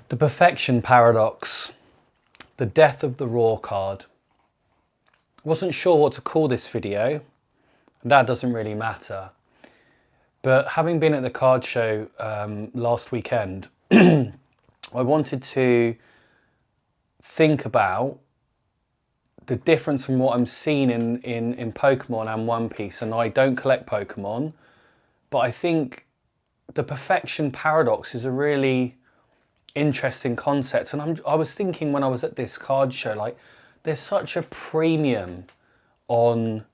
The perfection paradox, the death of the raw card. Wasn't sure what to call this video. That doesn't really matter. But having been at the card show last weekend, I wanted to think about the difference from what I'm seeing in Pokemon and One Piece. And I don't collect Pokemon, but I think the perfection paradox is a really interesting concept. And I was thinking when I was at this card show, like, there's such a premium on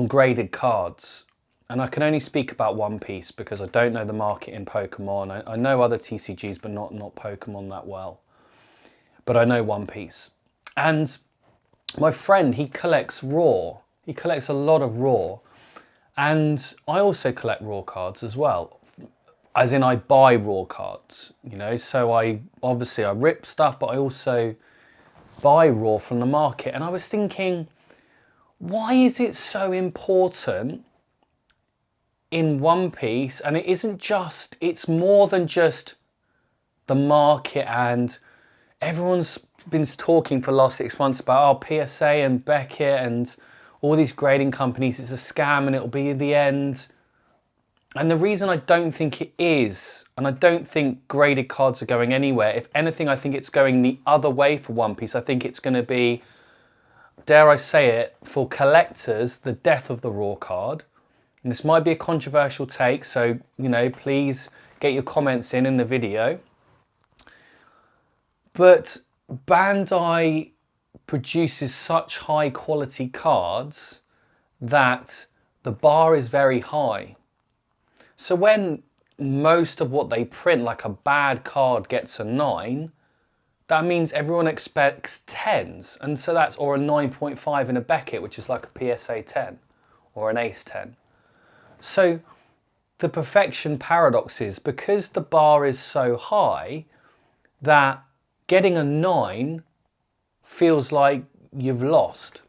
graded cards. And I can only speak about One Piece because I don't know the market in Pokemon. I know other TCGs, but not Pokemon that well. But I know One Piece. And my friend, he collects raw. He collects a lot of raw. And I also collect raw cards as well. As in, I buy raw cards, you know. So I rip stuff, but I also buy raw from the market. And I was thinking, why is it so important in One Piece? And it isn't just, it's more than just the market. And everyone's been talking for the last 6 months about, oh, PSA and Beckett and all these grading companies, it's a scam and it'll be the end. And the reason I don't think it is, and I don't think graded cards are going anywhere. If anything, I think it's going the other way for One Piece. I think it's going to be, dare I say it, for collectors, the death of the raw card. And this might be a controversial take, so, you know, please get your comments in the video. But Bandai produces such high quality cards that the bar is very high. So when most of what they print, like a bad card, gets a 9, that means everyone expects 10s. And so that's, or a 9.5 in a Beckett, which is like a PSA 10 or an Ace 10. So the perfection paradox is, because the bar is so high, that getting a 9 feels like you've lost.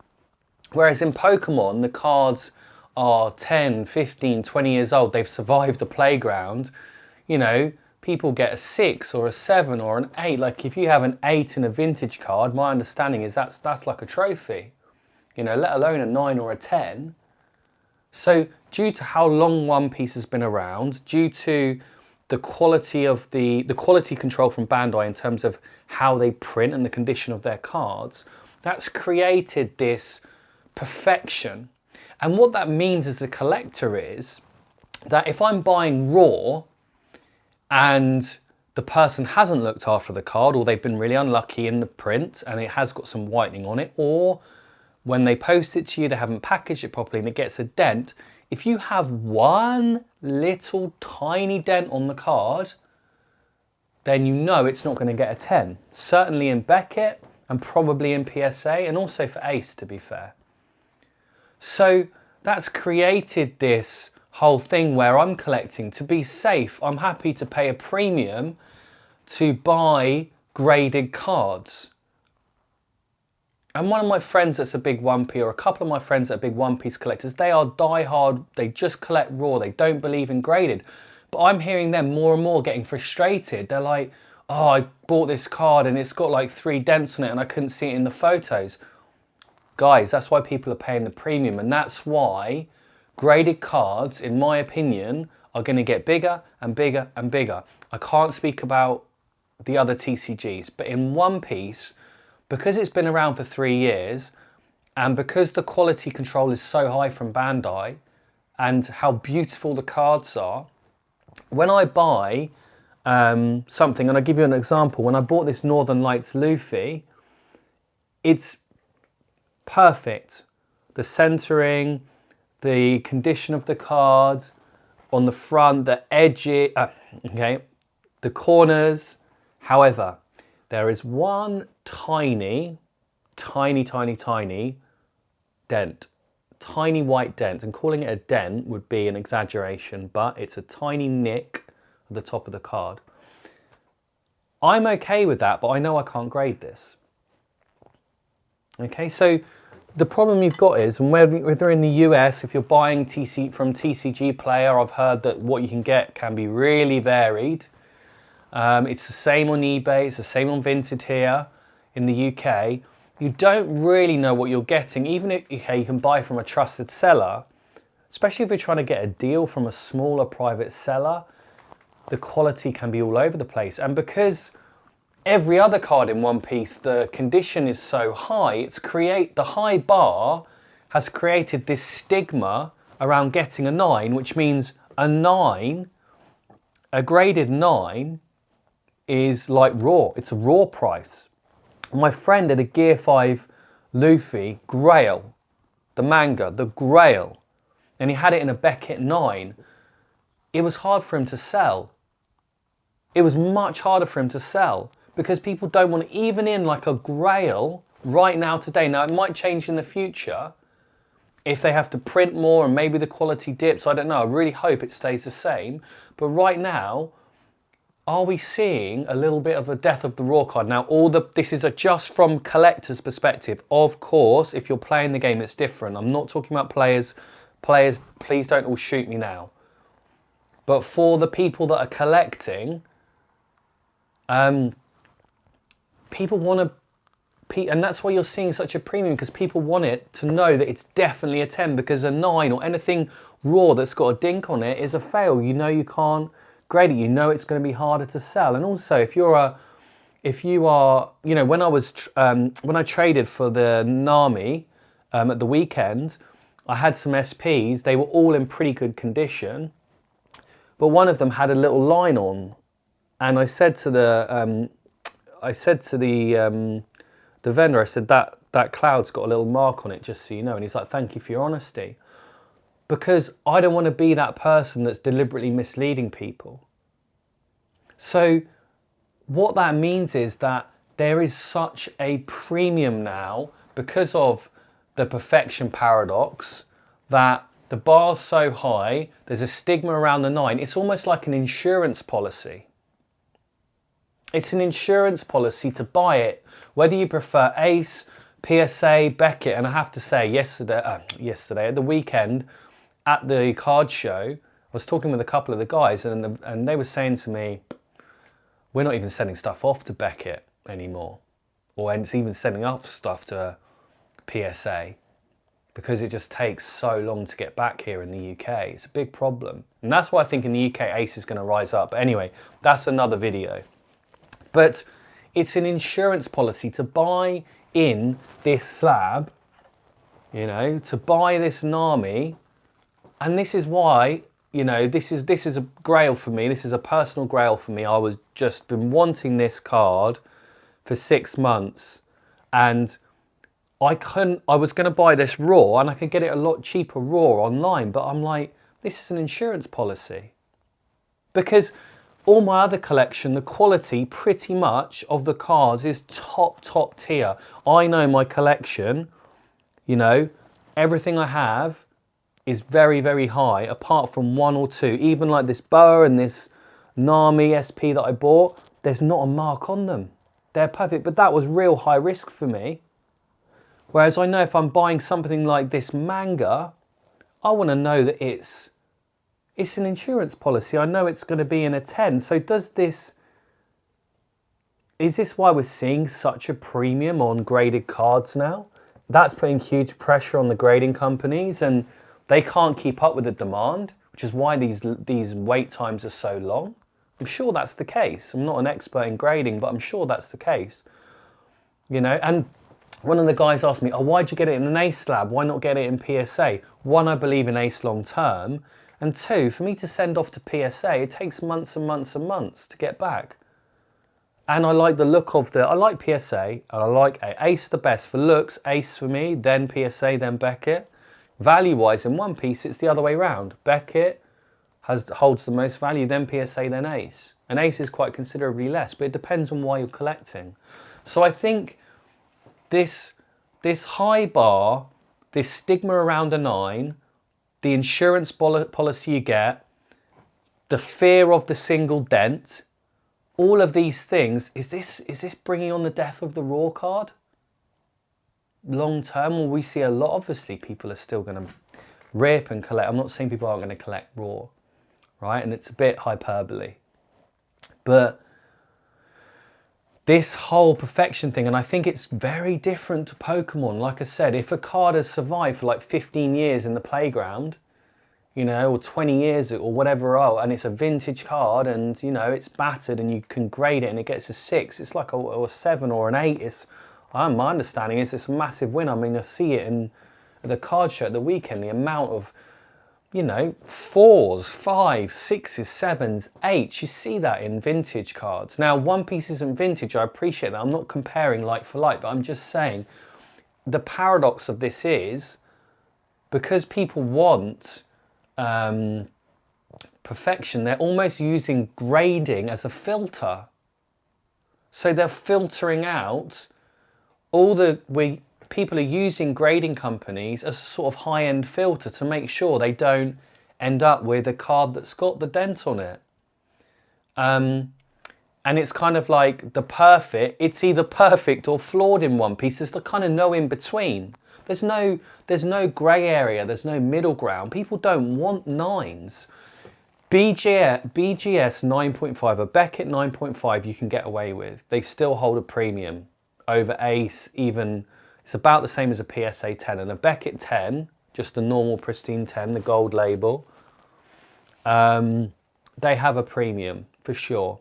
Whereas in Pokemon, the cards are 10, 15, 20 years old. They've survived the playground. You know, people get a 6 or a 7 or an 8. Like, if you have an 8 in a vintage card, my understanding is that's like a trophy. You know, let alone a 9 or a 10. So due to how long One Piece has been around, due to the quality of the quality control from Bandai in terms of how they print and the condition of their cards, that's created this perfection. And what that means as a collector is that if I'm buying raw and the person hasn't looked after the card, or they've been really unlucky in the print and it has got some whitening on it, or when they post it to you, they haven't packaged it properly and it gets a dent. If you have one little tiny dent on the card, then you know it's not going to get a 10. Certainly in Beckett and probably in PSA, and also for Ace, to be fair. So that's created this whole thing where I'm collecting to be safe. I'm happy to pay a premium to buy graded cards. And one of my friends that's a big One Piece, or a couple of my friends that are big One Piece collectors, they are diehard, they just collect raw, they don't believe in graded. But I'm hearing them more and more getting frustrated. They're like, oh, I bought this card and it's got like 3 dents on it and I couldn't see it in the photos. Guys, that's why people are paying the premium, and that's why graded cards, in my opinion, are going to get bigger and bigger and bigger. I can't speak about the other TCGs, but in One Piece, because it's been around for 3 years, and because the quality control is so high from Bandai, and how beautiful the cards are, when I buy something, and I'll give you an example, when I bought this Northern Lights Luffy, it's perfect. The centering, the condition of the card, on the front, the edges, the corners. However, there is one tiny dent, tiny white dent, and calling it a dent would be an exaggeration, but it's a tiny nick at the top of the card. I'm okay with that, but I know I can't grade this. Okay, so the problem you've got is, and whether in the US, if you're buying from TCG Player, I've heard that what you can get can be really varied. It's the same on eBay, it's the same on Vinted here in the UK. You don't really know what you're getting, even if you can buy from a trusted seller, especially if you're trying to get a deal from a smaller private seller, the quality can be all over the place. And because every other card in One Piece, the condition is so high, the high bar has created this stigma around getting a 9, which means a 9, a graded 9, is like raw. It's a raw price. My friend had a Gear 5 Luffy Grail, the manga, the Grail, and he had it in a Beckett 9. It was hard for him to sell. It was much harder for him to sell because people don't want, even in like a Grail right now today. Now it might change in the future if they have to print more and maybe the quality dips. I don't know. I really hope it stays the same. But right now, are we seeing a little bit of a death of the raw card? Now, this is just from collector's perspective. Of course, if you're playing the game, it's different. I'm not talking about players. Players, please don't all shoot me now. But for the people that are collecting, people want to, and that's why you're seeing such a premium, because people want it to know that it's definitely a 10, because a 9 or anything raw that's got a dink on it is a fail. You know you can't grade it. You know it's going to be harder to sell. And also, if you are, you know, when I traded for the Nami at the weekend, I had some SPs. They were all in pretty good condition, but one of them had a little line on, and I said to the vendor, I said, that cloud's got a little mark on it, just so you know. And he's like, thank you for your honesty. Because I don't want to be that person that's deliberately misleading people. So what that means is that there is such a premium now because of the perfection paradox, that the bar's so high, there's a stigma around the 9. It's almost like an insurance policy. It's an insurance policy to buy it, whether you prefer Ace, PSA, Beckett. And I have to say, yesterday at the weekend, at the card show, I was talking with a couple of the guys, and they were saying to me, we're not even sending stuff off to Beckett anymore, or it's even sending off stuff to PSA, because it just takes so long to get back here in the UK. It's a big problem. And that's why I think in the UK Ace is going to rise up. But anyway, that's another video. But it's an insurance policy to buy in this slab, you know, to buy this Nami. And this is why, you know, this is a grail for me. This is a personal grail for me. I was just been wanting this card for 6 months, and I was going to buy this raw, and I could get it a lot cheaper raw online, but I'm like, this is an insurance policy. Because all my other collection, the quality pretty much of the cards is top tier. I know my collection, you know, everything I have is very, very high, apart from 1 or 2. Even like this boa and this Nami SP that I bought, there's not a mark on them. They're perfect, but that was real high risk for me. Whereas I know if I'm buying something like this manga, I want to know that it's an insurance policy. I know it's going to be in a 10. So is this why we're seeing such a premium on graded cards now? That's putting huge pressure on the grading companies, and they can't keep up with the demand, which is why these wait times are so long. I'm sure that's the case. I'm not an expert in grading, but I'm sure that's the case. You know, and one of the guys asked me, oh, why'd you get it in an Ace slab? Why not get it in PSA? 1, I believe in Ace long term. And 2, for me to send off to PSA, it takes months and months and months to get back. And I like the look of I like PSA, and I like Ace the best. For looks, Ace for me, then PSA, then Beckett. Value-wise, in One Piece, it's the other way around. Beckett holds the most value, then PSA, then Ace. And Ace is quite considerably less, but it depends on why you're collecting. So I think this high bar, this stigma around a 9, the insurance policy you get, the fear of the single dent, all of these things, is this bringing on the death of the raw card? Long term, will we see a lot? Obviously, people are still going to rip and collect. I'm not saying people aren't going to collect raw, right? And it's a bit hyperbole. But this whole perfection thing, and I think it's very different to Pokemon. Like I said, if a card has survived for like 15 years in the playground, you know, or 20 years or whatever, and it's a vintage card, and you know it's battered, and you can grade it, and it gets a 6. It's like a 7 or an 8. It's, my understanding is it's a massive win. I mean, I see it in the card show at the weekend. The amount of, you know, 4s, 5s, 6s, 7s, 8s. You see that in vintage cards. Now, One Piece isn't vintage. I appreciate that. I'm not comparing like for like, but I'm just saying the paradox of this is because people want perfection, they're almost using grading as a filter. So they're filtering out all people are using grading companies as a sort of high-end filter to make sure they don't end up with a card that's got the dent on it. And it's kind of like it's either perfect or flawed in One Piece. There's the kind of no in between. There's no grey area, there's no middle ground. People don't want 9s. BGS 9.5, a Beckett 9.5 you can get away with. They still hold a premium over Ace, even. It's about the same as a PSA 10. And a Beckett 10, just the normal pristine 10, the gold label, they have a premium for sure.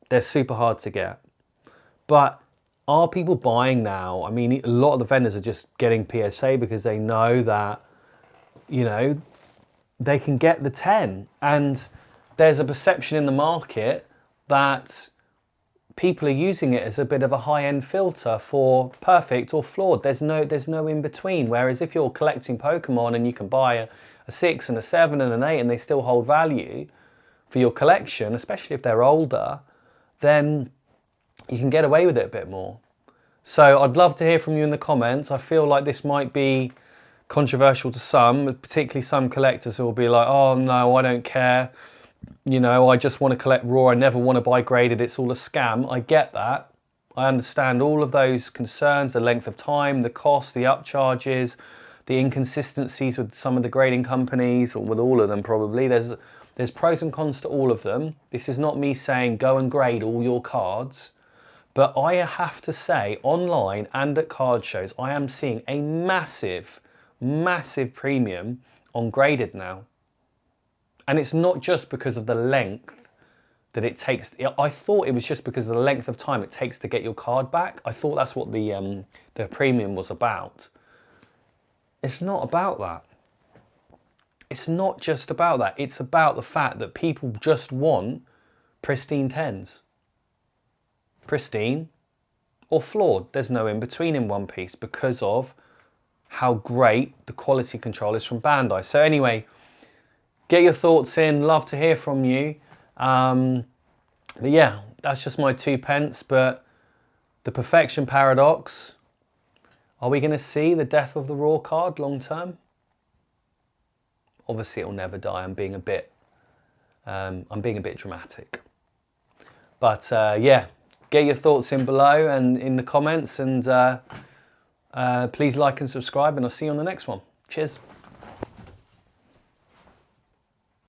They're super hard to get. But are people buying now? I mean, a lot of the vendors are just getting PSA because they know that, you know, they can get the 10. And there's a perception in the market that people are using it as a bit of a high-end filter for perfect or flawed. There's no in between. Whereas if you're collecting Pokemon and you can buy a 6 and a 7 and an 8 and they still hold value for your collection, especially if they're older, then you can get away with it a bit more. So I'd love to hear from you in the comments. I feel like this might be controversial to some, particularly some collectors who will be like, oh no, I don't care. You know, I just want to collect raw. I never want to buy graded. It's all a scam. I get that. I understand all of those concerns, the length of time, the cost, the upcharges, the inconsistencies with some of the grading companies, or with all of them probably. There's pros and cons to all of them. This is not me saying go and grade all your cards. But I have to say, online and at card shows, I am seeing a massive, massive premium on graded now. And it's not just because of the length that it takes. I thought it was just because of the length of time it takes to get your card back. I thought that's what the premium was about. It's not about that. It's not just about that. It's about the fact that people just want pristine 10s. Pristine or flawed. There's no in between in One Piece because of how great the quality control is from Bandai. So anyway, get your thoughts in. Love to hear from you. But yeah, that's just my 2 pence. But the perfection paradox. Are we going to see the death of the raw card long term? Obviously, it'll never die. I'm being a bit dramatic. But yeah, get your thoughts in below and in the comments, and please like and subscribe. And I'll see you on the next one. Cheers.